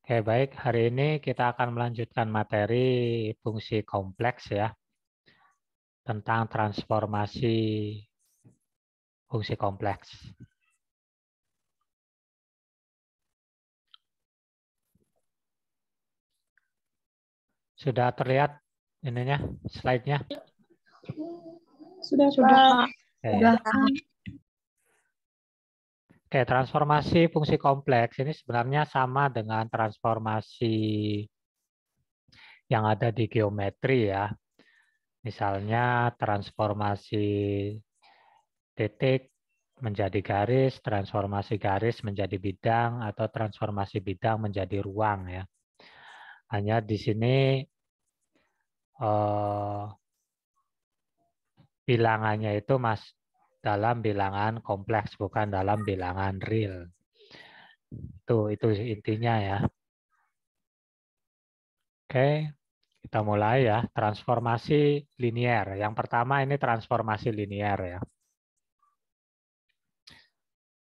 Oke, baik. Hari ini kita akan melanjutkan materi fungsi kompleks ya, tentang transformasi fungsi kompleks. Sudah terlihat ininya, slide-nya? Sudah, Pak. Oke. Oke, transformasi fungsi kompleks ini sebenarnya sama dengan transformasi yang ada di geometri ya. Misalnya transformasi titik menjadi garis, transformasi garis menjadi bidang, atau transformasi bidang menjadi ruang ya. Hanya di sini bilangannya itu dalam bilangan kompleks, bukan dalam bilangan real. Itu intinya ya. Oke, kita mulai ya. Transformasi linier. Yang pertama ini transformasi linier ya.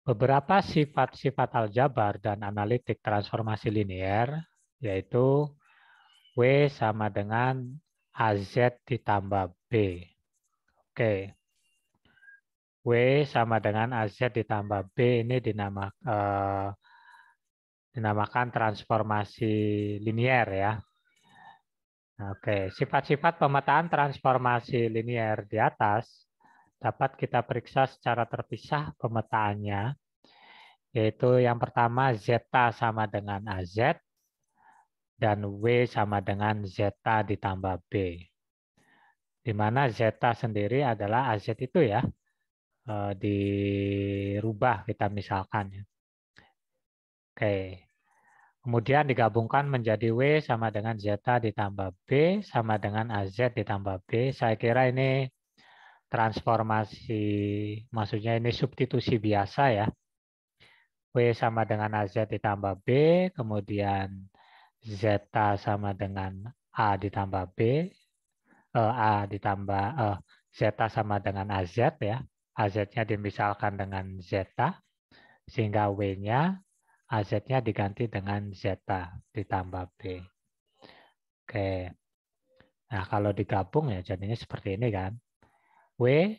Beberapa sifat-sifat aljabar dan analitik transformasi linier, yaitu W sama dengan AZ ditambah B. Oke. W sama dengan AZ ditambah B ini dinamakan transformasi linier ya. Oke, sifat-sifat pemetaan transformasi linier di atas dapat kita periksa secara terpisah pemetaannya, yaitu yang pertama zeta sama dengan AZ dan W sama dengan zeta ditambah B. Di mana zeta sendiri adalah AZ itu ya, dirubah kita misalkan ya. Oke. Kemudian digabungkan menjadi W sama dengan zeta ditambah B sama dengan AZ ditambah B. Saya kira ini transformasi, maksudnya ini substitusi biasa ya. W sama dengan AZ ditambah B, kemudian zeta sama dengan A ditambah B, A ditambah zeta sama dengan AZ ya. AZ-nya dimisalkan dengan zeta, sehingga W-nya AZ-nya diganti dengan zeta ditambah B. Oke. Nah, kalau digabung ya jadinya seperti ini kan. W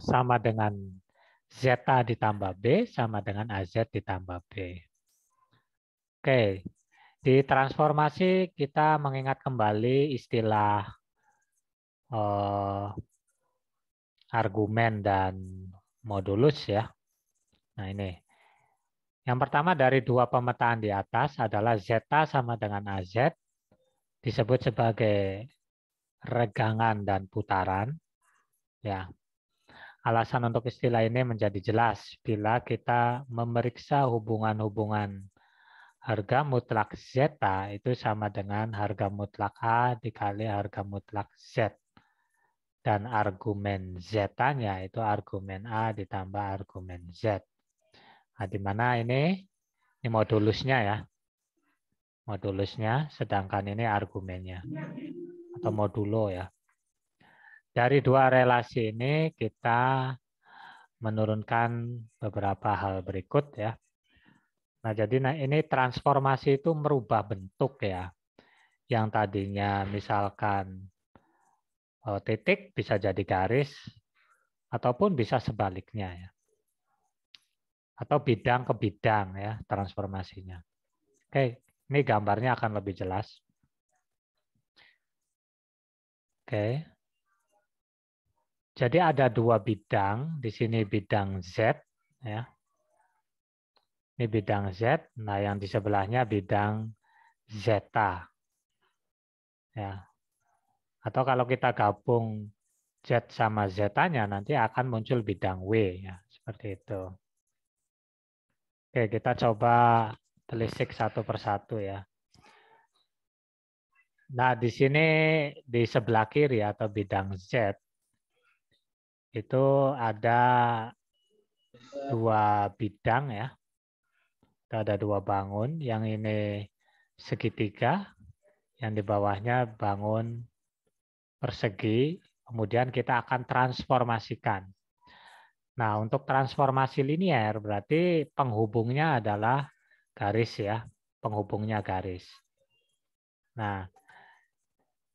sama dengan zeta ditambah B sama dengan AZ ditambah B. Oke. Di transformasi kita mengingat kembali istilah argumen dan modulus ya. Nah, ini. Yang pertama dari dua pemetaan di atas adalah zeta sama dengan AZ disebut sebagai regangan dan putaran. Ya. Alasan untuk istilah ini menjadi jelas bila kita memeriksa hubungan-hubungan harga mutlak zeta itu sama dengan harga mutlak A dikali harga mutlak Z. Dan argumen Z-nya itu argumen A ditambah argumen Z. Nah, di mana ini modulusnya ya. Modulusnya, sedangkan ini argumennya. Atau modulo ya. Dari dua relasi ini kita menurunkan beberapa hal berikut ya. Nah, jadi ini transformasi itu merubah bentuk ya. Yang tadinya misalkan titik bisa jadi garis, ataupun bisa sebaliknya ya. Atau bidang ke bidang ya transformasinya. Oke, ini gambarnya akan lebih jelas. Oke. Jadi ada dua bidang, di sini bidang Z ya. Ini bidang Z, nah yang di sebelahnya bidang zeta. Ya. Atau kalau kita gabung Z sama Z-nya nanti akan muncul bidang W ya, seperti itu. Oke, kita coba telisik satu persatu ya. Nah, di sini di sebelah kiri atau bidang Z itu ada dua bidang ya. Ada dua bangun, yang ini segitiga, yang di bawahnya bangun persegi, kemudian kita akan transformasikan. Nah, untuk transformasi linier berarti penghubungnya adalah garis ya, penghubungnya garis. Nah,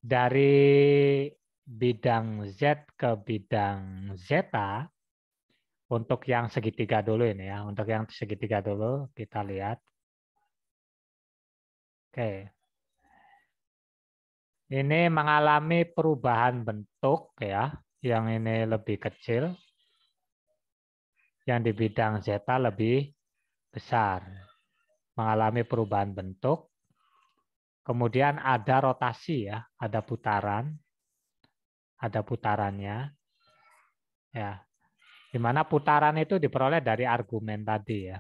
dari bidang Z ke bidang zeta, untuk yang segitiga dulu ini ya, untuk yang segitiga dulu kita lihat. Oke. Ini mengalami perubahan bentuk ya, yang ini lebih kecil, yang di bidang zeta lebih besar. Mengalami perubahan bentuk, kemudian ada rotasi ya, ada putarannya ya. Di mana putaran itu diperoleh dari argumen tadi ya.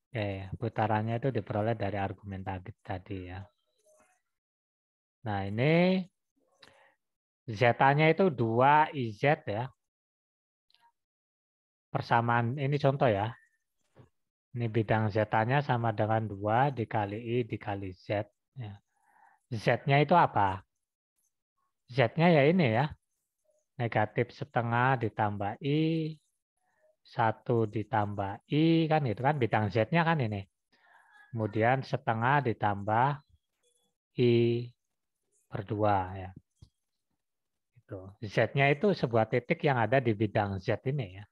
Oke, putarannya itu diperoleh dari argumen tadi ya. Nah, ini Z-nya itu 2IZ ya. Persamaan ini contoh ya. Ini bidang Z-nya sama dengan 2 dikali I dikali Z. Ya. Z-nya itu apa? Z-nya ya ini ya. Negatif setengah ditambah I, 1 ditambah I, kan itu kan bidang Z-nya kan ini. Kemudian setengah ditambah I per 2 ya. Z-nya itu sebuah titik yang ada di bidang Z ini ya.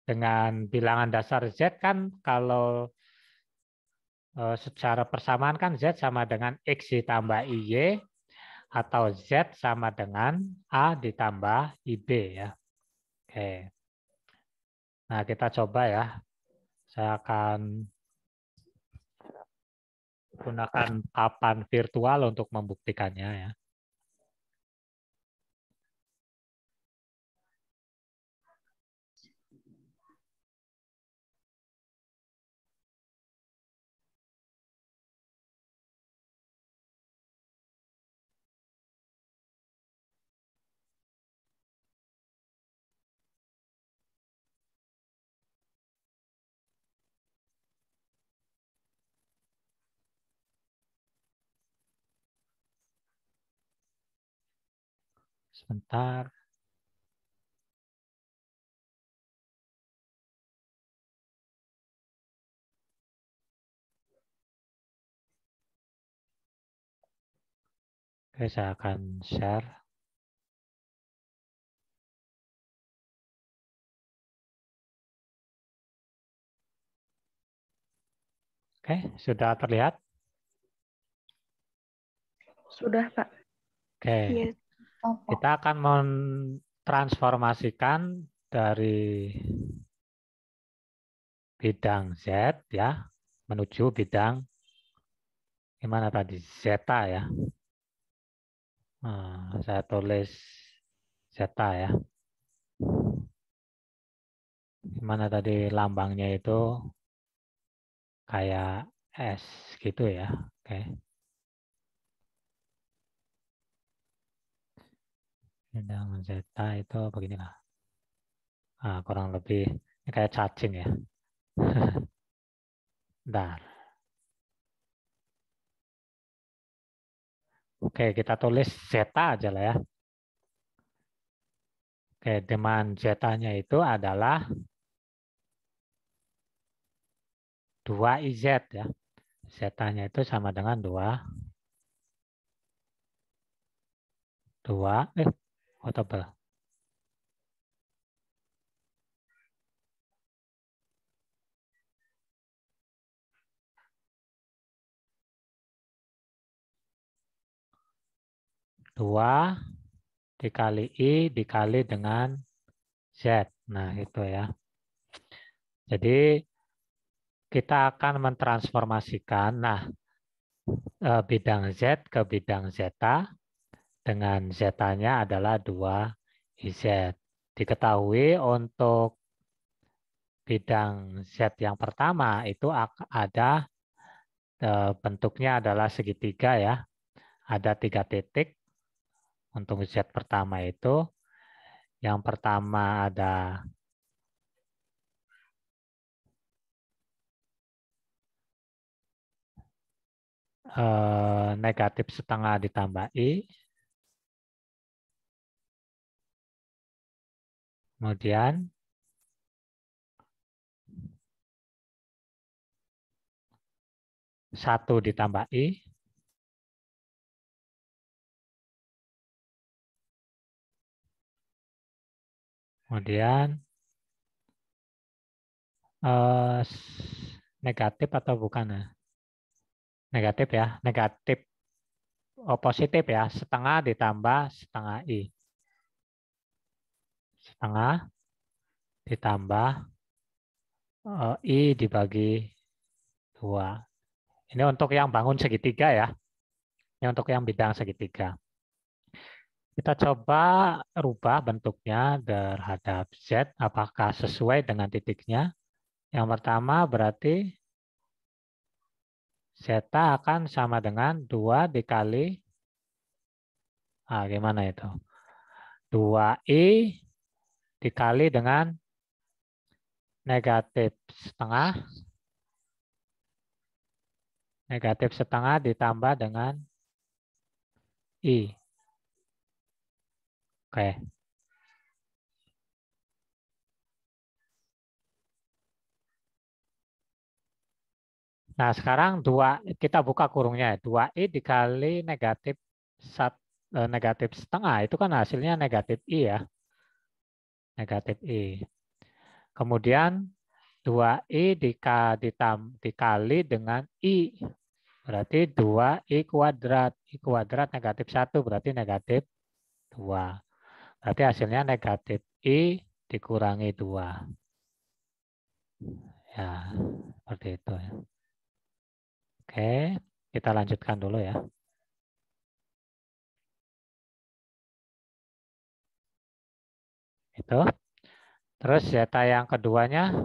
Dengan bilangan dasar Z kan kalau secara persamaan kan Z sama dengan X ditambah IY atau Z sama dengan A ditambah IB ya. Oke. Nah, kita coba ya. Saya akan gunakan papan virtual untuk membuktikannya ya. Sebentar. Oke, saya akan share. Oke, sudah terlihat? Sudah, Pak. Oke. Yes. Kita akan mentransformasikan dari bidang Z ya menuju bidang gimana tadi zeta ya. Saya tulis zeta ya. Gimana tadi lambangnya itu kayak S gitu ya. Oke. Bidang zeta itu beginilah. Kurang lebih ini kayak cacing ya. Bentar. Oke, kita tulis zeta aja lah ya. Oke, demand zetanya itu adalah 2IZ ya. Zetanya itu sama dengan 2 tebal. 2 dikali I dikali dengan Z. Nah, itu ya. Jadi kita akan mentransformasikan bidang Z ke bidang zeta dengan zetanya adalah 2IZ. Diketahui untuk bidang Z yang pertama itu ada bentuknya adalah segitiga ya. Ada 3 titik untuk Z pertama itu. Yang pertama ada negatif setengah ditambah I. Kemudian 1 ditambah I. Kemudian negatif atau bukan ya? Negatif ya, negatif. Positif ya, setengah ditambah setengah I. Setengah ditambah I dibagi 2. Ini untuk yang bangun segitiga ya. Ini untuk yang bidang segitiga. Kita coba rubah bentuknya terhadap Z. Apakah sesuai dengan titiknya? Yang pertama berarti zeta akan sama dengan 2 dikali, gimana itu? 2I dikali dengan negatif setengah. Negatif setengah ditambah dengan I. Oke. Nah, sekarang kita buka kurungnya. 2I dikali negatif negatif setengah. Itu kan hasilnya negatif I ya. Negatif I. Kemudian 2I dikali dengan I. Berarti 2I kuadrat. I kuadrat negatif 1 berarti negatif 2. Berarti hasilnya negatif I dikurangi 2. Ya, seperti itu ya. Oke, kita lanjutkan dulu ya. Itu. Terus zeta yang keduanya.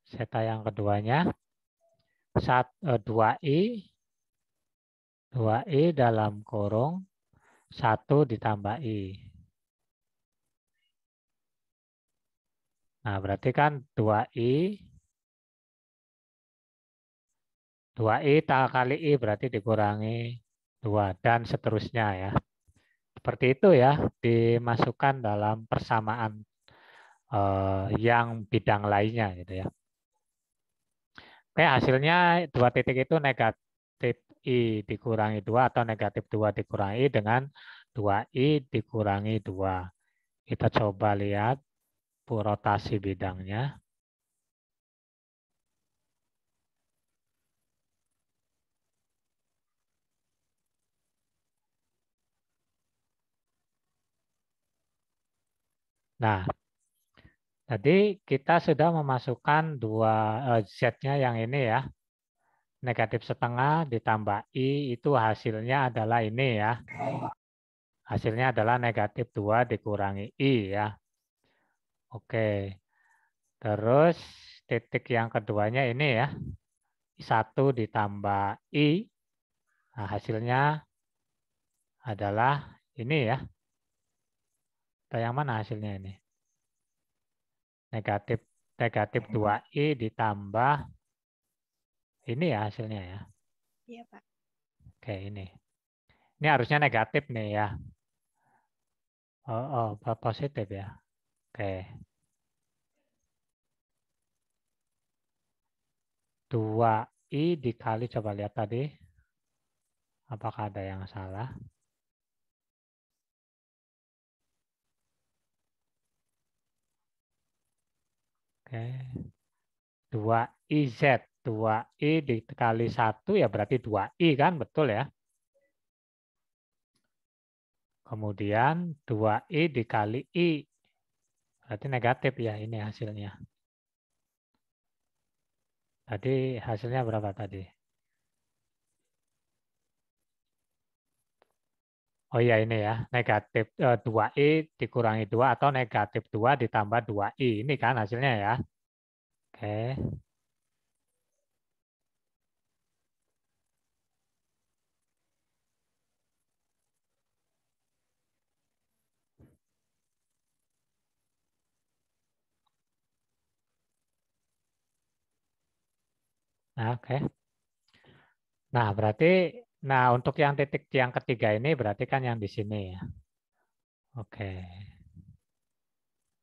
Zeta yang keduanya. 2I dalam kurung 1 ditambah I. Nah, berarti kan 2I kali I berarti dikurangi 2 dan seterusnya ya. Seperti itu ya, dimasukkan dalam persamaan yang bidang lainnya gitu ya. Oke, hasilnya 2 titik itu negatif I dikurangi 2 atau negatif 2 dikurangi I dengan 2I dikurangi 2. Kita coba lihat rotasi bidangnya. Nah, tadi kita sudah memasukkan Z-nya yang ini ya. Negatif setengah ditambah I itu hasilnya adalah ini ya. Hasilnya adalah negatif 2 dikurangi I ya. Oke. Terus titik yang keduanya ini ya. 1 ditambah I. Nah, hasilnya adalah ini ya. Atau yang mana hasilnya ini? Negatif 2I ditambah ini ya hasilnya ya. Iya, Pak. Oke, ini. Ini harusnya negatif nih ya. Oh, positif ya. Oke. 2I dikali, coba lihat tadi. Apakah ada yang salah? Oke. 2IZ. 2I dikali 1 ya berarti 2I kan? Betul ya. Kemudian 2I dikali I. Berarti negatif ya ini hasilnya. Tadi hasilnya berapa tadi? Oh iya ini ya, negatif 2I dikurangi 2 atau negatif 2 ditambah 2I. Ini kan hasilnya ya. Oke. Nah, oke. Nah, berarti untuk yang titik yang ketiga ini berarti kan yang di sini ya. Oke.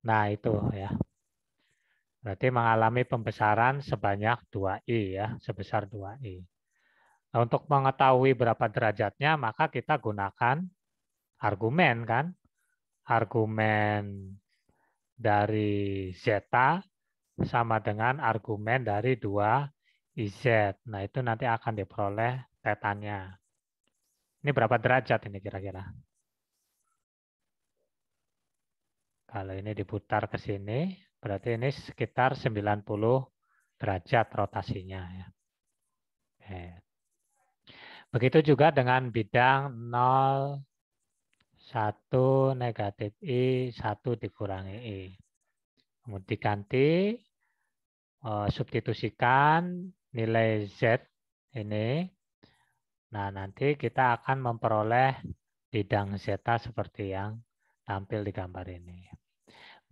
Nah, itu ya. Berarti mengalami pembesaran sebanyak 2I ya, sebesar 2I. Nah, untuk mengetahui berapa derajatnya, maka kita gunakan argumen kan. Argumen dari zeta sama dengan argumen dari 2IZ. Nah, itu nanti akan diperoleh tetanya. Ini berapa derajat ini kira-kira? Kalau ini diputar ke sini, berarti ini sekitar 90 derajat rotasinya. Ya. Oke. Begitu juga dengan bidang 0, 1, negatif I, 1 dikurangi I. Kemudian diganti, substitusikan nilai Z ini. Nah, nanti kita akan memperoleh bidang zeta seperti yang tampil di gambar ini.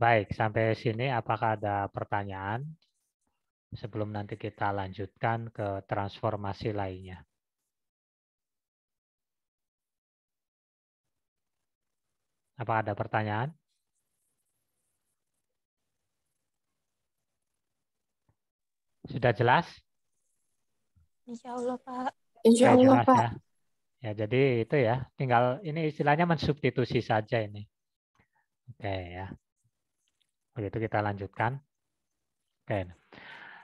Baik, sampai sini apakah ada pertanyaan? Sebelum nanti kita lanjutkan ke transformasi lainnya. Apakah ada pertanyaan? Sudah jelas? Insya Allah, Pak. Insya Oke, Allah, jelas Pak. ya. Ya, jadi itu ya. Tinggal ini istilahnya mensubstitusi saja ini. Oke ya. Begitu kita lanjutkan. Oke.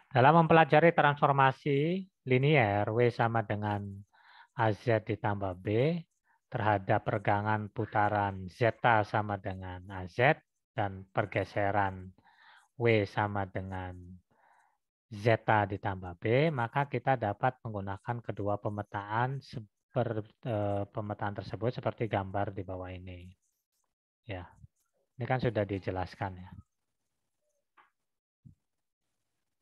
Dalam mempelajari transformasi linier W sama dengan AZ ditambah B terhadap pergangan putaran zeta sama dengan AZ dan pergeseran W sama dengan zeta ditambah B, maka kita dapat menggunakan kedua pemetaan pemetaan tersebut seperti gambar di bawah ini. Ya, ini kan sudah dijelaskan ya.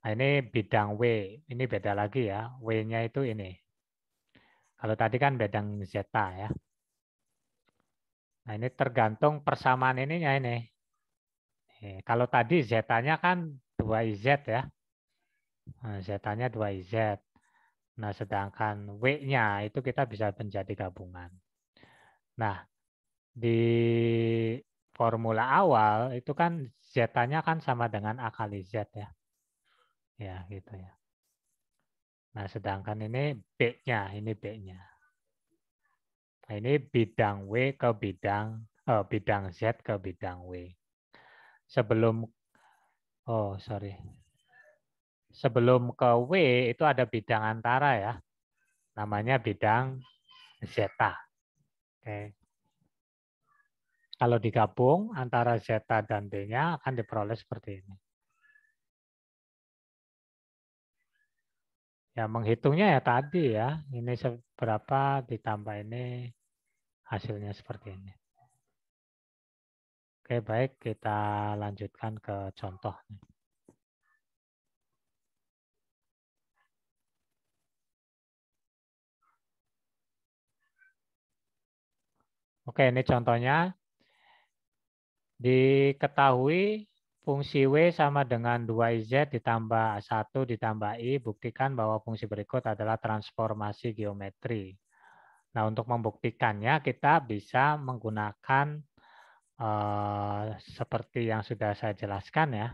Nah, ini bidang W, ini beda lagi ya. W-nya itu ini. Kalau tadi kan bidang zeta ya. Nah, ini tergantung persamaan ininya ini. Kalau tadi zetanya kan 2IZ ya. Nah, zetanya 2IZ. Nah, sedangkan W-nya itu kita bisa menjadi gabungan. Nah, di formula awal itu kan zetanya kan sama dengan A kali Z ya. Ya, gitu ya. Nah, sedangkan ini B-nya, ini B-nya. Nah, ini bidang W ke bidang Z ke bidang W. Sebelum Sebelum ke W itu ada bidang antara ya. Namanya bidang zeta. Oke. Kalau digabung antara zeta dan B-nya akan diperoleh seperti ini. Ya, menghitungnya ya tadi ya. Ini seberapa ditambah ini hasilnya seperti ini. Oke, baik. Kita lanjutkan ke contoh. Oke, ini contohnya. Diketahui fungsi W sama dengan 2IZ ditambah 1 ditambah I. Buktikan bahwa fungsi berikut adalah transformasi geometri. Nah, untuk membuktikannya kita bisa menggunakan seperti yang sudah saya jelaskan ya.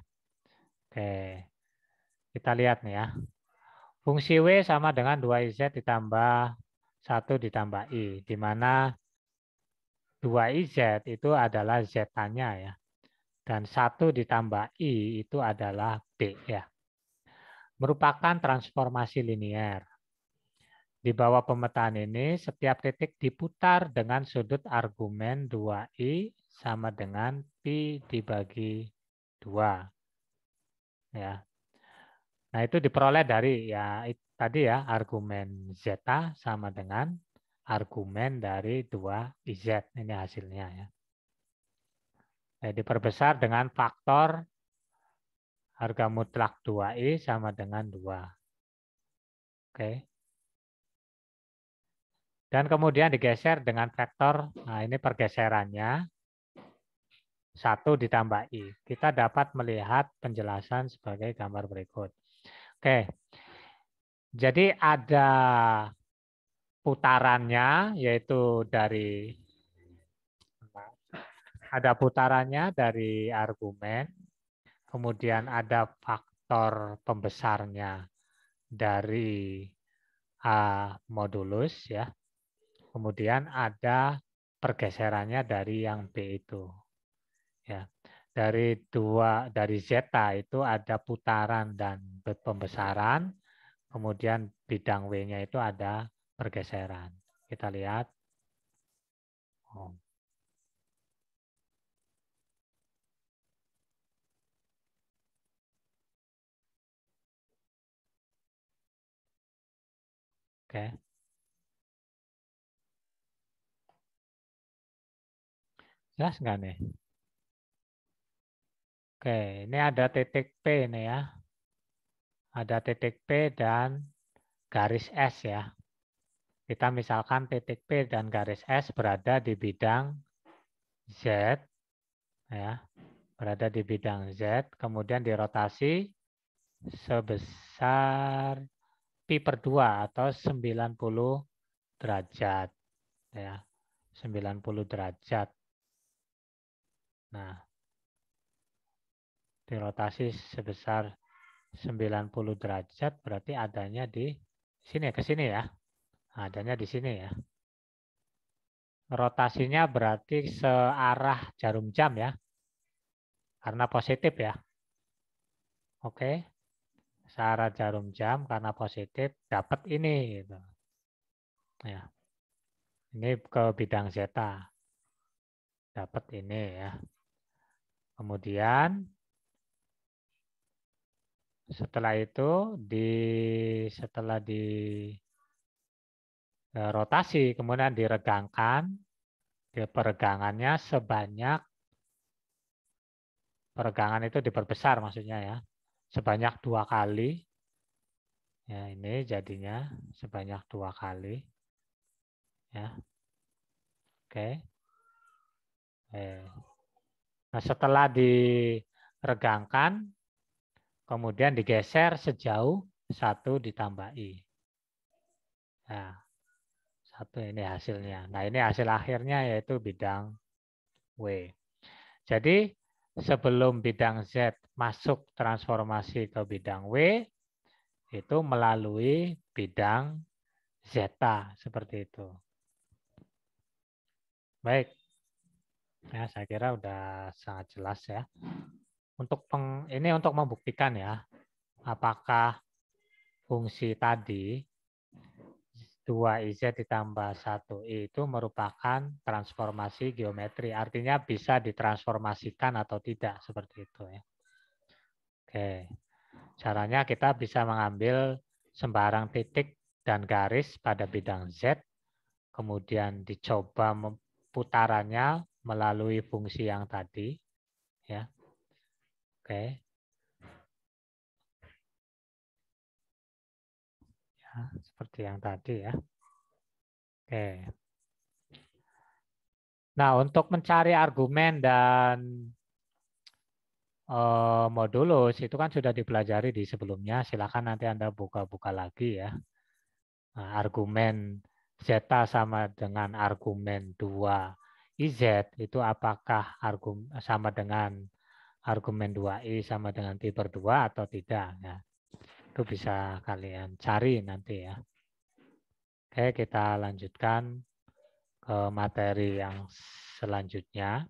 Oke, kita lihat nih ya. Fungsi W sama dengan 2IZ ditambah 1 ditambah I, di mana 2IZ itu adalah Z-nya ya. Dan 1 ditambah I itu adalah B ya. Merupakan transformasi linier. Di bawah pemetaan ini, setiap titik diputar dengan sudut argumen 2I sama dengan Pi dibagi 2. Ya. Nah, itu diperoleh dari ya tadi ya, argumen zeta sama dengan argumen dari 2IZ. Ini hasilnya ya. Nah, diperbesar dengan faktor harga mutlak 2I sama dengan 2. Oke. Dan kemudian digeser dengan vektor, nah ini pergeserannya, 1 ditambah I. Kita dapat melihat penjelasan sebagai gambar berikut. Oke, jadi ada putarannya, yaitu ada putarannya dari argumen, kemudian ada faktor pembesarnya dari A modulus ya. Kemudian ada pergeserannya dari yang B itu. Ya. Dari zeta itu ada putaran dan pembesaran, kemudian bidang W-nya itu ada pergeseran. Kita lihat. Oh. Oke. Jelas nggak nih? Oke, ini ada titik P nih ya. Ada titik P dan garis S ya. Kita misalkan titik P dan garis S berada di bidang Z, ya, berada di bidang Z, kemudian dirotasi sebesar pi/2 atau 90 derajat, ya, 90 derajat. Nah, dirotasi sebesar 90 derajat berarti adanya di sini, ke sini ya, adanya di sini ya. Rotasinya berarti searah jarum jam ya, karena positif ya. Oke, searah jarum jam karena positif dapat ini gitu. Ya. Ini ke bidang zeta. Dapat ini ya. Kemudian setelah itu setelah di rotasi kemudian diregangkan, peregangannya peregangan itu diperbesar maksudnya ya. Sebanyak 2 kali. Ya, ini jadinya sebanyak 2 kali. Ya. Oke. Nah, setelah diregangkan, kemudian digeser sejauh 1 ditambah I. Nah, 1 ini hasilnya. Nah, ini hasil akhirnya yaitu bidang W. Jadi, sebelum bidang Z masuk transformasi ke bidang W, itu melalui bidang zeta, seperti itu. Baik. Ya, saya kira udah sangat jelas ya. Ini untuk membuktikan ya, apakah fungsi tadi 2IZ ditambah 1I itu merupakan transformasi geometri. Artinya bisa ditransformasikan atau tidak, seperti itu ya. Oke. Caranya kita bisa mengambil sembarang titik dan garis pada bidang Z, kemudian dicoba putarannya melalui fungsi yang tadi ya. Oke. Ya, seperti yang tadi ya. Oke. Nah, untuk mencari argumen dan modulus itu kan sudah dipelajari di sebelumnya. Silakan nanti Anda buka-buka lagi ya. Nah, argumen zeta sama dengan argumen 2IZ itu apakah sama dengan argumen 2I sama dengan pi/2 atau tidak ya. Itu bisa kalian cari nanti ya. Oke, kita lanjutkan ke materi yang selanjutnya.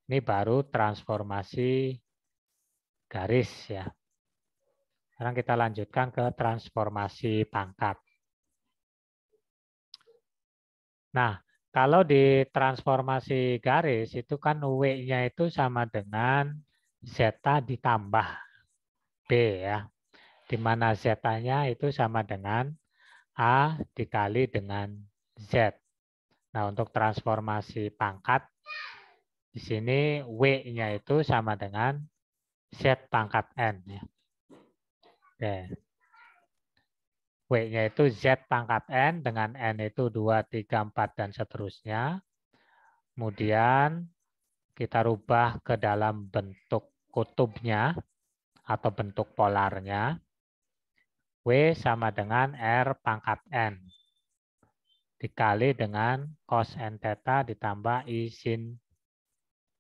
Ini baru transformasi garis ya. Sekarang kita lanjutkan ke transformasi pangkat. Nah, kalau di transformasi garis itu kan W-nya itu sama dengan zeta ditambah B ya. Di mana zeta-nya itu sama dengan A dikali dengan Z. Nah, untuk transformasi pangkat di sini W-nya itu sama dengan Z pangkat N ya. Oke. W-nya itu Z pangkat N dengan N itu 2, 3, 4, dan seterusnya. Kemudian kita rubah ke dalam bentuk kutubnya atau bentuk polarnya. W sama dengan R pangkat N dikali dengan cos N theta ditambah I sin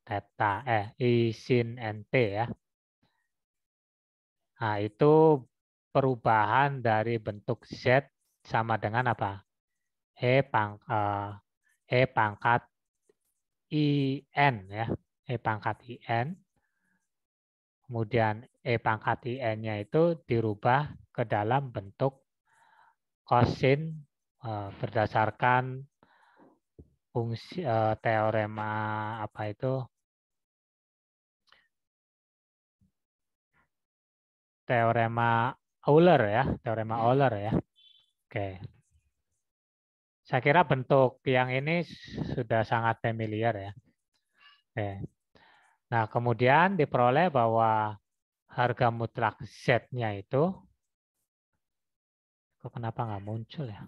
theta, I sin NT ya. Nah, itu perubahan dari bentuk Z sama dengan apa? E pangkat IN ya. E pangkat IN. Kemudian E pangkat IN-nya itu dirubah ke dalam bentuk kosin berdasarkan fungsi teorema apa itu? Teorema Euler ya, teorema Euler ya. Oke. Saya kira bentuk yang ini sudah sangat familiar ya. Oke. Nah, kemudian diperoleh bahwa harga mutlak Z-nya itu, kok kenapa nggak muncul ya?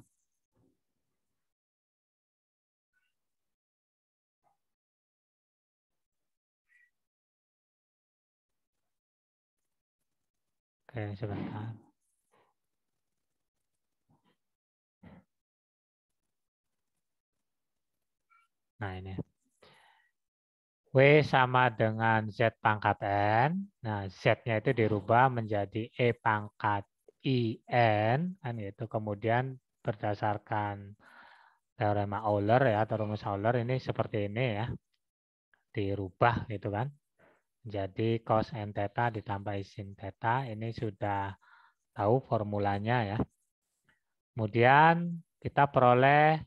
Oke, sebentar. Nah, ini. W sama dengan Z pangkat N. Nah, Z-nya itu dirubah menjadi E pangkat IN. Kan itu kemudian berdasarkan teorema Euler ya, atau rumus Euler ini seperti ini ya. Dirubah gitu kan. Jadi cos n theta ditambah sin theta ini sudah tahu formulanya ya. Kemudian kita peroleh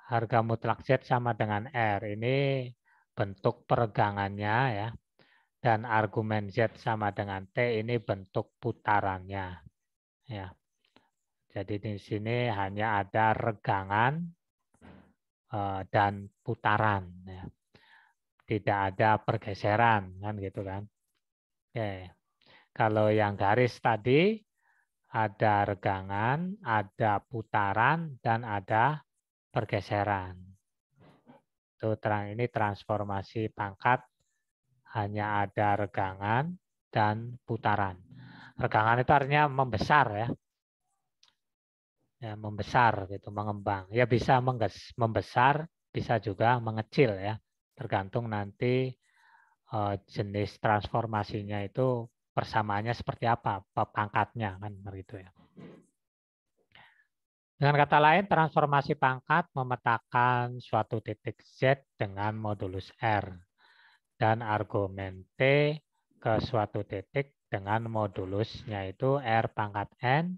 harga mutlak Z sama dengan R. Ini bentuk peregangannya ya. Dan argumen Z sama dengan T ini bentuk putarannya. Ya. Jadi di sini hanya ada regangan dan putaran. Ya. Tidak ada pergeseran kan gitu kan. Oke. Kalau yang garis tadi ada regangan, ada putaran, dan ada pergeseran. Itu ini transformasi pangkat hanya ada regangan dan putaran. Regangan itu artinya membesar ya. Ya, membesar gitu, mengembang. Ya bisa membesar, bisa juga mengecil ya. Tergantung nanti jenis transformasinya itu persamaannya seperti apa, pangkatnya kan begitu ya. Dengan kata lain, transformasi pangkat memetakan suatu titik Z dengan modulus R dan argumen T ke suatu titik dengan modulusnya itu R pangkat N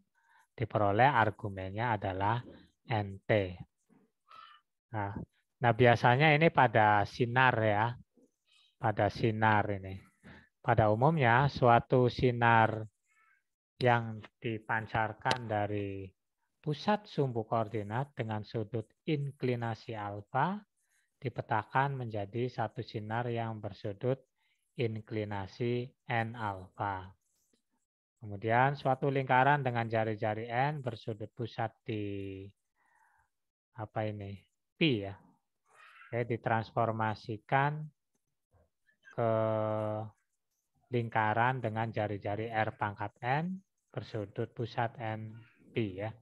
diperoleh argumennya adalah NT. Nah, biasanya ini pada sinar ya, pada sinar ini. Pada umumnya suatu sinar yang dipancarkan dari pusat sumbu koordinat dengan sudut inklinasi alfa dipetakan menjadi satu sinar yang bersudut inklinasi n alfa. Kemudian suatu lingkaran dengan jari-jari n bersudut pusat di apa ini? Pi ya. Oke, ditransformasikan ke lingkaran dengan jari-jari R pangkat N bersudut pusat NP ya.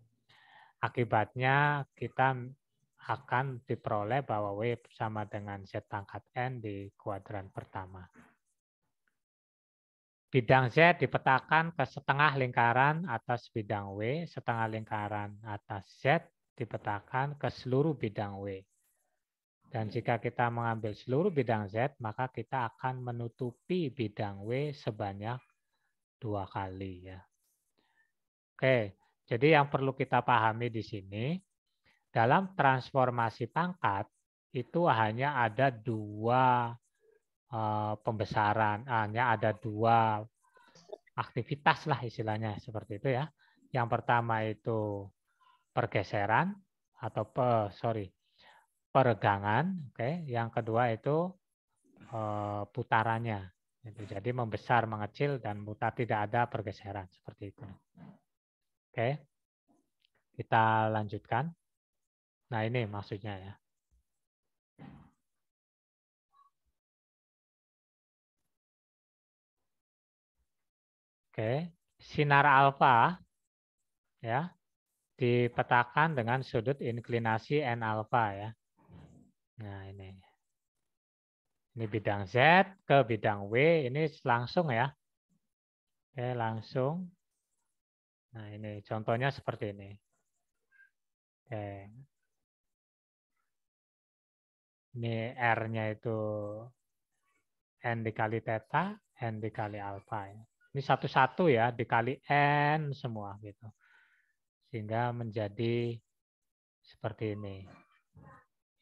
Akibatnya kita akan diperoleh bahwa W sama dengan Z pangkat N di kuadran pertama. Bidang Z dipetakan ke setengah lingkaran atas bidang W, setengah lingkaran atas Z dipetakan ke seluruh bidang W. Dan jika kita mengambil seluruh bidang Z, maka kita akan menutupi bidang W sebanyak 2 kali ya. Oke, jadi yang perlu kita pahami di sini, dalam transformasi pangkat itu hanya ada 2 pembesaran, hanya ada 2 aktivitas lah istilahnya seperti itu ya. Yang pertama itu pergeseran atau peregangan, oke. Yang kedua itu putarannya. Jadi membesar, mengecil, dan mutar tidak ada pergeseran seperti itu. Oke, kita lanjutkan. Nah ini maksudnya ya. Oke, sinar alfa ya dipetakan dengan sudut inklinasi n alfa ya. Nah ini bidang Z ke bidang W ini langsung ya. Oke, langsung. Nah, ini contohnya seperti ini. Oke. Ini R-nya itu N dikali theta, N dikali alpha. Ini satu-satu ya, dikali N semua gitu. Sehingga menjadi seperti ini.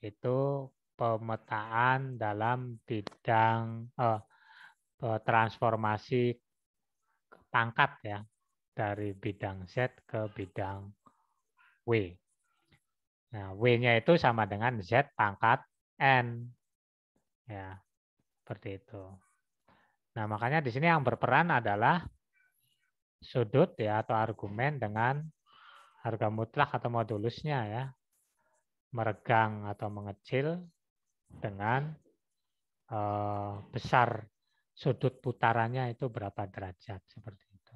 Itu pemetaan dalam bidang transformasi pangkat ya, dari bidang Z ke bidang W. Nah, W-nya itu sama dengan Z pangkat N. Ya, seperti itu. Nah, makanya di sini yang berperan adalah sudut ya atau argumen dengan harga mutlak atau modulusnya ya. Meregang atau mengecil dengan besar sudut putarannya itu berapa derajat seperti itu.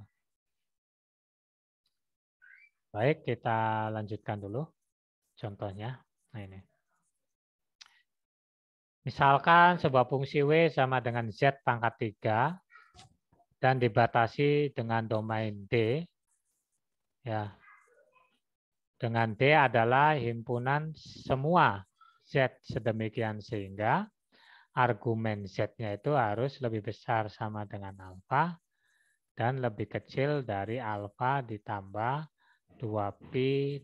Baik, kita lanjutkan dulu contohnya. Nah, ini. Misalkan sebuah fungsi W sama dengan Z pangkat 3 dan dibatasi dengan domain D. Ya. Dengan D adalah himpunan semua Z sedemikian sehingga argumen Z-nya itu harus lebih besar sama dengan alfa dan lebih kecil dari alfa ditambah 2pi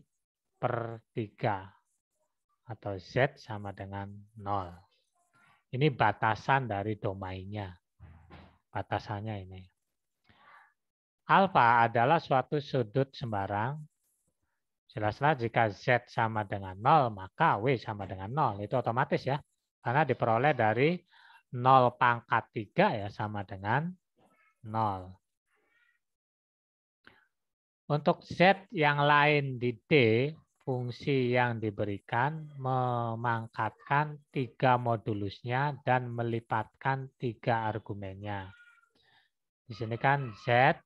per 3 atau Z sama dengan 0. Ini batasan dari domainnya. Batasannya ini. Alfa adalah suatu sudut sembarang. Jelaslah jika Z sama dengan 0, maka W sama dengan 0. Itu otomatis ya. Karena diperoleh dari 0 pangkat 3 ya sama dengan 0. Untuk Z yang lain di D, fungsi yang diberikan memangkatkan 3 modulusnya dan melipatkan 3 argumennya. Di sini kan Z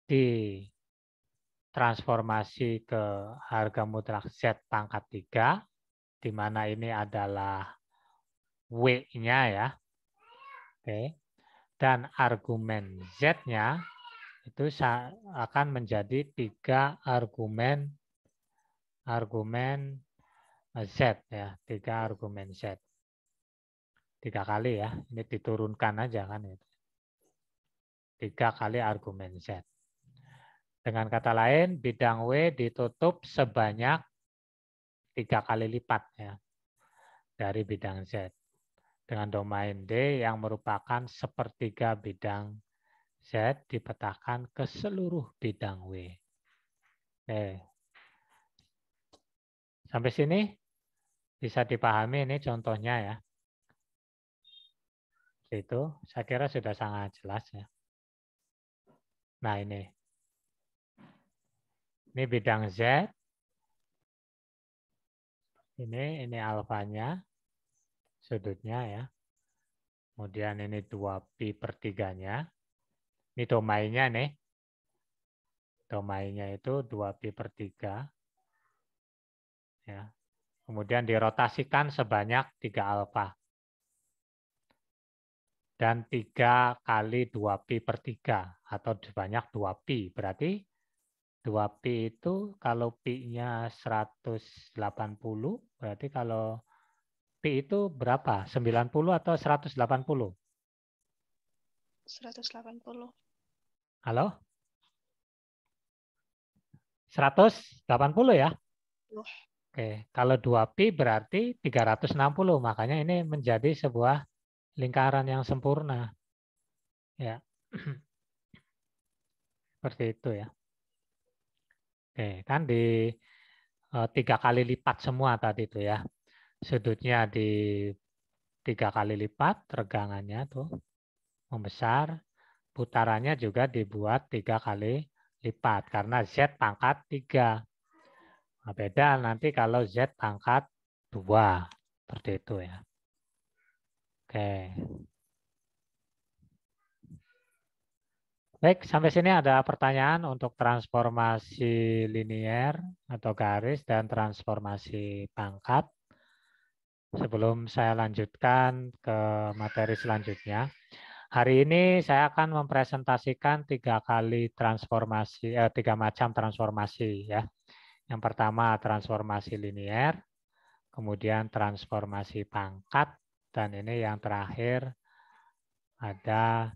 ditransformasi ke harga mutlak Z pangkat 3, di mana ini adalah W-nya ya. Oke. Dan argumen Z-nya itu akan menjadi 3 argumen Z ya, 3 argumen Z. 3 kali ya, ini diturunkan aja kan itu. 3 kali argumen Z. Dengan kata lain, bidang W ditutup sebanyak 3 kali lipat ya dari bidang Z. Dengan domain D yang merupakan sepertiga bidang Z dipetakan ke seluruh bidang W. Oke. Sampai sini bisa dipahami ini contohnya ya. Itu saya kira sudah sangat jelas ya. Nah ini bidang Z. Ini alfanya, sudutnya ya. Kemudian ini 2pi per 3-nya. Ini domainnya nih. Domainnya itu 2pi per 3. Ya. Kemudian dirotasikan sebanyak 3 alfa. Dan 3 kali 2pi per 3. Atau sebanyak 2pi. Berarti 2pi itu kalau pi-nya 180, berarti kalau pi itu berapa? 90 atau 180? 180. Halo? 180 ya? Oke, kalau 2pi berarti 360, makanya ini menjadi sebuah lingkaran yang sempurna. Ya. Seperti itu ya. Oke, kan di 3 kali lipat semua tadi itu ya. Sudutnya di 3 kali lipat, regangannya tuh membesar, putarannya juga dibuat 3 kali lipat karena Z pangkat 3. Nah, beda nanti kalau Z pangkat 2. Seperti itu ya. Oke. Baik, sampai sini ada pertanyaan untuk transformasi linier atau garis dan transformasi pangkat. Sebelum saya lanjutkan ke materi selanjutnya, Hari ini saya akan mempresentasikan tiga macam transformasi ya. Yang pertama transformasi linier, kemudian transformasi pangkat, dan ini yang terakhir ada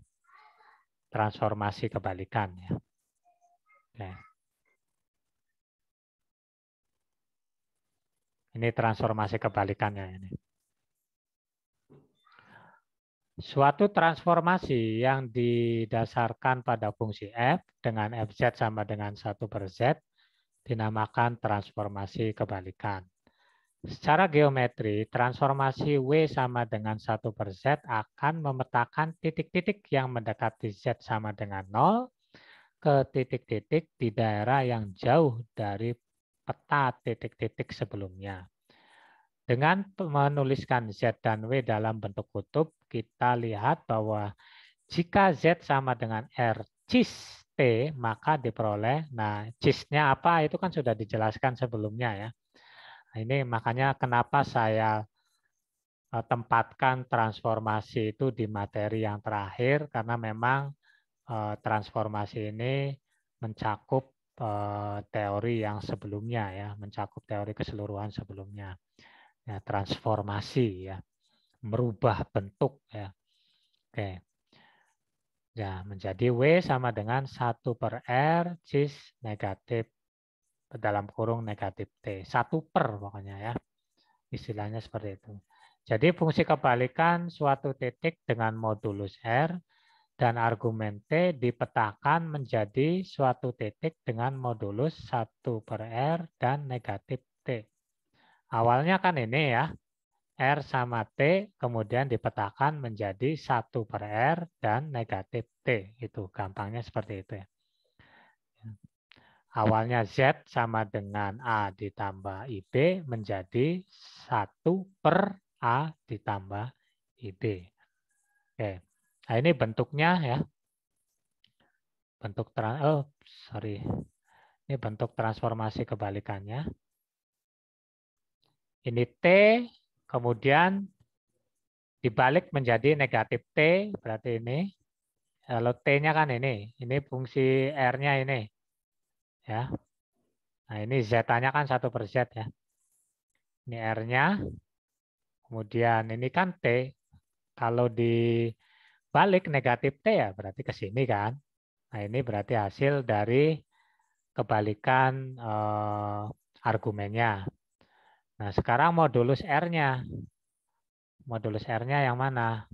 transformasi kebalikan ya. Oke. Ini transformasi kebalikannya ini. Suatu transformasi yang didasarkan pada fungsi f dengan fz sama dengan 1/z dinamakan transformasi kebalikan. Secara geometri, transformasi W sama dengan 1/z akan memetakan titik-titik yang mendekati Z sama dengan 0 ke titik-titik di daerah yang jauh dari peta titik-titik sebelumnya. Dengan menuliskan Z dan W dalam bentuk kutub, kita lihat bahwa jika Z sama dengan R cis T, maka diperoleh, nah cisnya apa itu kan sudah dijelaskan sebelumnya ya. Nah, ini makanya kenapa saya tempatkan transformasi itu di materi yang terakhir, karena memang transformasi ini mencakup teori yang sebelumnya ya, mencakup teori keseluruhan sebelumnya. Ya, transformasi ya, merubah bentuk ya. Oke. Ya, menjadi W sama dengan 1/R cis negatif dalam kurung negatif T. 1/, pokoknya ya. Istilahnya seperti itu. Jadi fungsi kebalikan suatu titik dengan modulus R dan argumen T dipetakan menjadi suatu titik dengan modulus 1/R dan negatif T. Awalnya kan ini ya, R sama T, kemudian dipetakan menjadi 1/R dan negatif T. Itu gampangnya seperti itu ya. Awalnya Z sama dengan A ditambah IB menjadi 1/A ditambah IB. Oke. Nah, ini bentuknya ya. Ini bentuk transformasi kebalikannya. Ini T, kemudian dibalik menjadi negatif T, berarti ini. Kalau T-nya kan ini fungsi R-nya ini. Ya. Nah, ini Z-nya kan 1/Z ya. Ini R-nya, kemudian ini kan T. Kalau dibalik negatif T ya berarti ke sini kan. Nah, ini berarti hasil dari kebalikan argumennya. Nah, sekarang modulus R-nya. Modulus R-nya yang mana?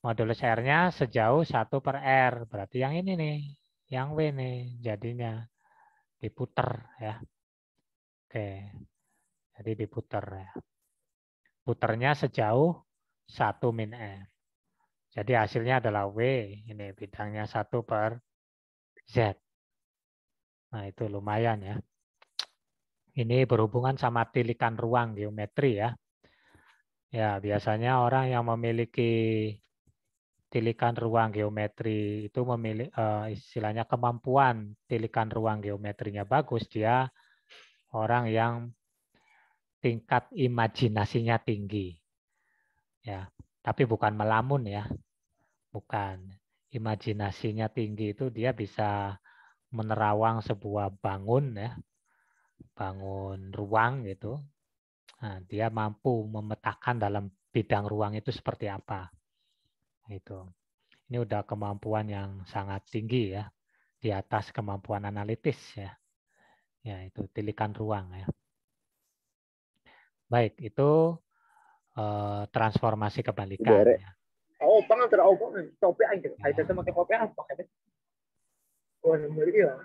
Modulus R-nya sejauh 1/R. Berarti yang ini nih. Yang W nih jadinya. Diputer ya. Oke. Jadi diputer ya. Puternya sejauh 1 min R. Jadi hasilnya adalah W. Ini bidangnya 1/Z. Nah, itu lumayan ya. Ini berhubungan sama tilikan ruang geometri ya. Ya, biasanya orang yang memiliki tilikan ruang geometri itu memiliki istilahnya kemampuan tilikan ruang geometrinya bagus, dia orang yang tingkat imajinasinya tinggi. Ya, tapi bukan melamun ya. Bukan. Imajinasinya tinggi itu dia bisa menerawang sebuah bangun ya. Bangun ruang gitu. Nah, dia mampu memetakan dalam bidang ruang itu seperti apa. Itu. Ini udah kemampuan yang sangat tinggi ya. Di atas kemampuan analitis ya. Ya, itu tilikan ruang ya. Baik, itu transformasi kebalikan ya. Oh, bang antara oh bang topi aja. Saya sama pakai topi apa pakai? Oh, nomor iya.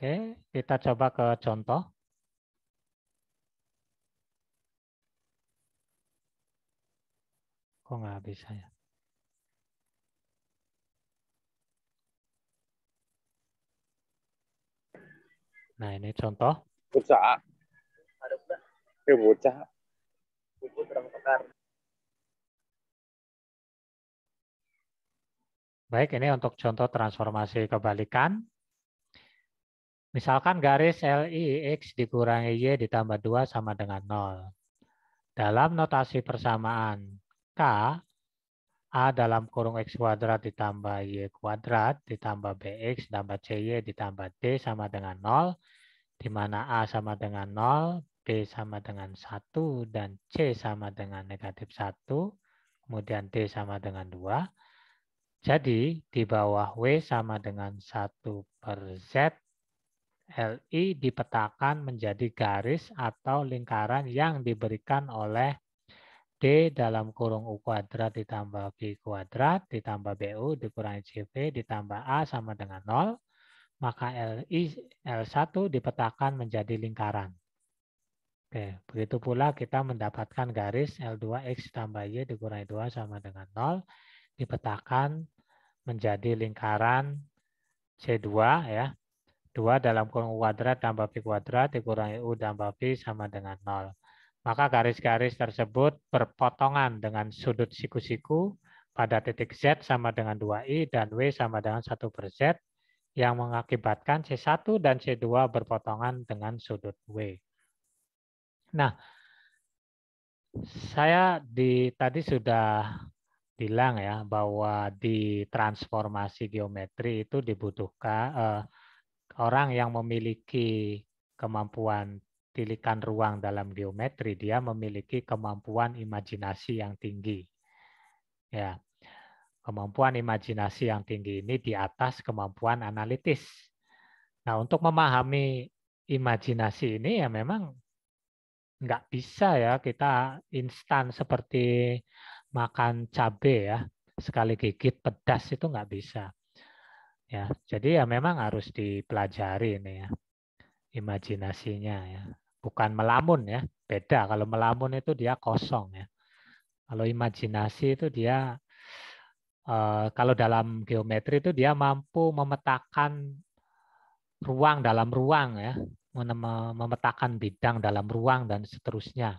Oke, kita coba ke contoh. Kok nggak bisa ya? Nah, ini contoh. Bocah. Ada udah. Bocah. Buku terang tekar. Baik, ini untuk contoh transformasi kebalikan. Misalkan garis LI X dikurangi Y ditambah 2 sama dengan 0. Dalam notasi persamaan K, A dalam kurung X kuadrat ditambah Y kuadrat ditambah BX ditambah CY ditambah D sama dengan 0, di mana A sama dengan 0, B sama dengan 1, dan C sama dengan negatif 1, kemudian D sama dengan 2. Jadi di bawah W sama dengan 1/Z, LI dipetakan menjadi garis atau lingkaran yang diberikan oleh D dalam kurung U kuadrat ditambah B kuadrat ditambah BU dikurangi CV ditambah A sama dengan 0, maka LI L1 dipetakan menjadi lingkaran. Oke, begitu pula kita mendapatkan garis L2X tambah Y dikurangi 2 sama dengan 0, dipetakan menjadi lingkaran C2 ya. 2 dalam kurung U kuadrat tambah B kuadrat dikurangi U tambah B sama dengan 0. Maka garis-garis tersebut berpotongan dengan sudut siku-siku pada titik Z sama dengan 2I dan W sama dengan 1/Z yang mengakibatkan C1 dan C2 berpotongan dengan sudut W. Nah, saya tadi sudah bilang ya bahwa di transformasi geometri itu dibutuhkan orang yang memiliki kemampuan tilikan ruang dalam geometri, dia memiliki kemampuan imajinasi yang tinggi. Ya, kemampuan imajinasi yang tinggi ini di atas kemampuan analitis. Nah, untuk memahami imajinasi ini ya memang nggak bisa ya kita instan seperti makan cabai ya, sekali gigit pedas itu nggak bisa. Ya, jadi ya memang harus dipelajari ini ya. Imajinasinya ya, bukan melamun ya, beda. Kalau melamun itu dia kosong ya, kalau imajinasi itu dia kalau dalam geometri itu dia mampu memetakan ruang dalam ruang ya, memetakan bidang dalam ruang dan seterusnya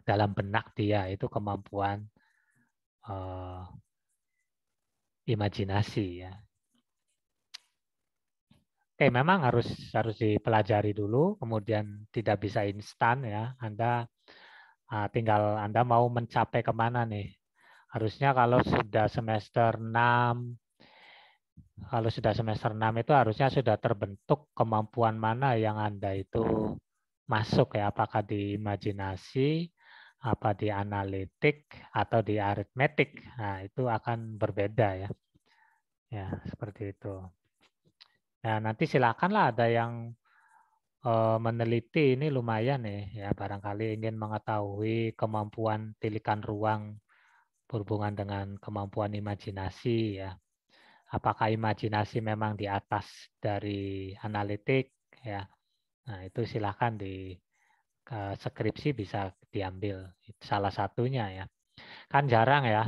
dalam benak dia. Itu kemampuan imajinasi ya. Oke, memang harus dipelajari dulu, kemudian tidak bisa instan ya. Anda tinggal Anda mau mencapai kemana nih. Harusnya kalau sudah semester 6 itu harusnya sudah terbentuk kemampuan mana yang Anda itu masuk ya, apakah di imajinasi, apa di analitik, atau di aritmetik. Nah, itu akan berbeda ya. Ya, seperti itu. Nah, nanti silakanlah ada yang meneliti ini lumayan ya, barangkali ingin mengetahui kemampuan tilikan ruang berhubungan dengan kemampuan imajinasi ya. Apakah imajinasi memang di atas dari analitik ya. Nah, itu silakan di skripsi bisa diambil. Itu salah satunya ya. Kan jarang ya.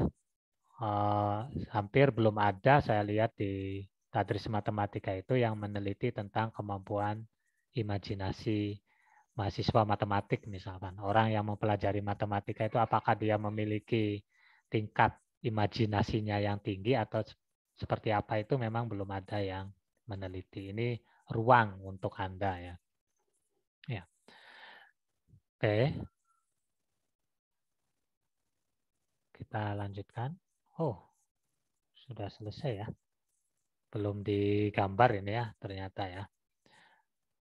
Hampir belum ada saya lihat di tadris matematika itu yang meneliti tentang kemampuan imajinasi mahasiswa matematik misalkan. Orang yang mempelajari matematika itu apakah dia memiliki tingkat imajinasinya yang tinggi atau seperti apa, itu memang belum ada yang meneliti. Ini ruang untuk Anda ya. Ya. Oke. Kita lanjutkan. Oh, sudah selesai ya. Belum digambar ini ya ternyata ya.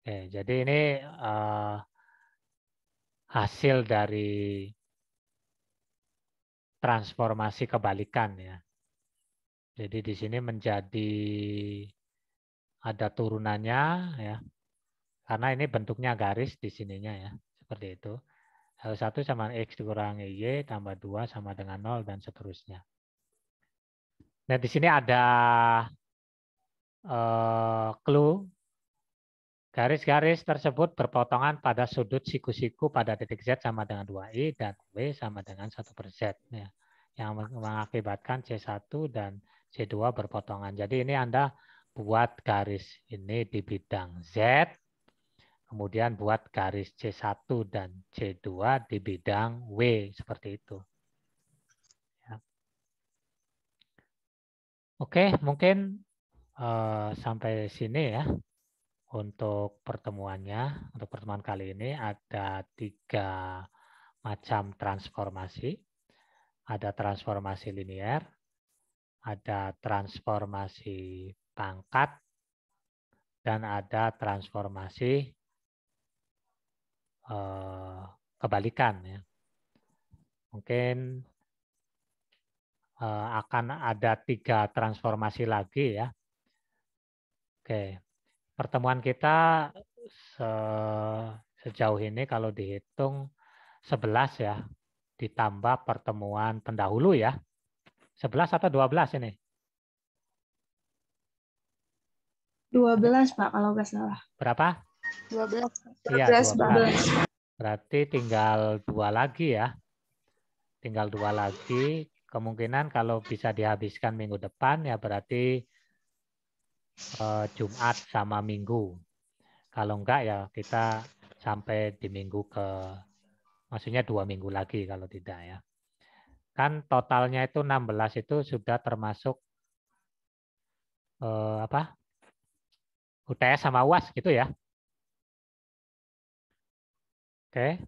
Oke, jadi ini hasil dari transformasi kebalikan ya. Jadi di sini menjadi ada turunannya ya. Karena ini bentuknya garis di sininya ya. Seperti itu. L1 sama X dikurangi Y tambah 2 sama dengan 0 dan seterusnya. Nah di sini ada clue. Garis-garis tersebut berpotongan pada sudut siku-siku pada titik Z sama dengan 2I dan W sama dengan 1/Z. Ya, yang mengakibatkan C1 dan C2 berpotongan. Jadi ini Anda buat garis ini di bidang Z, kemudian buat garis C1 dan C2 di bidang W, seperti itu. Ya. Oke, mungkin sampai sini ya. Untuk pertemuannya, untuk pertemuan kali ini ada 3 macam transformasi. Ada transformasi linier, ada transformasi pangkat, dan ada transformasi kebalikan. Ya. Mungkin akan ada 3 transformasi lagi ya. Oke, pertemuan kita sejauh ini kalau dihitung 11 ya, ditambah pertemuan pendahulu ya. 11 atau 12 ini? 12 Pak kalau nggak salah. Berapa? 12. Iya, 12. Berarti tinggal 2 lagi ya. Tinggal 2 lagi. Kemungkinan kalau bisa dihabiskan minggu depan ya berarti Jumat sama Minggu. Kalau enggak ya kita sampai di minggu maksudnya 2 minggu lagi kalau tidak ya. Kan totalnya itu 16 itu sudah termasuk UTS sama UAS gitu ya. Oke.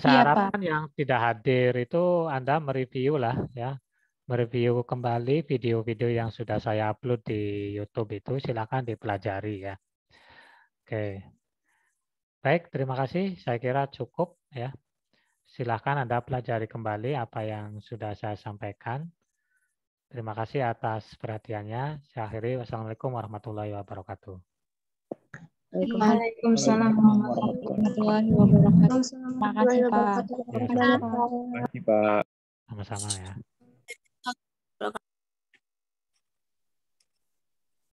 Saya harapkan yang tidak hadir itu Anda mereview lah ya. Mereview kembali video-video yang sudah saya upload di YouTube itu, silakan dipelajari ya. Oke. Baik, terima kasih. Saya kira cukup ya. Silakan Anda pelajari kembali apa yang sudah saya sampaikan. Terima kasih atas perhatiannya. Saya akhiri. Wassalamualaikum warahmatullahi wabarakatuh. Waalaikumsalam warahmatullahi wabarakatuh. Terima kasih Pak. Terima kasih, Pak. Terima kasih, Pak. Sama-sama ya.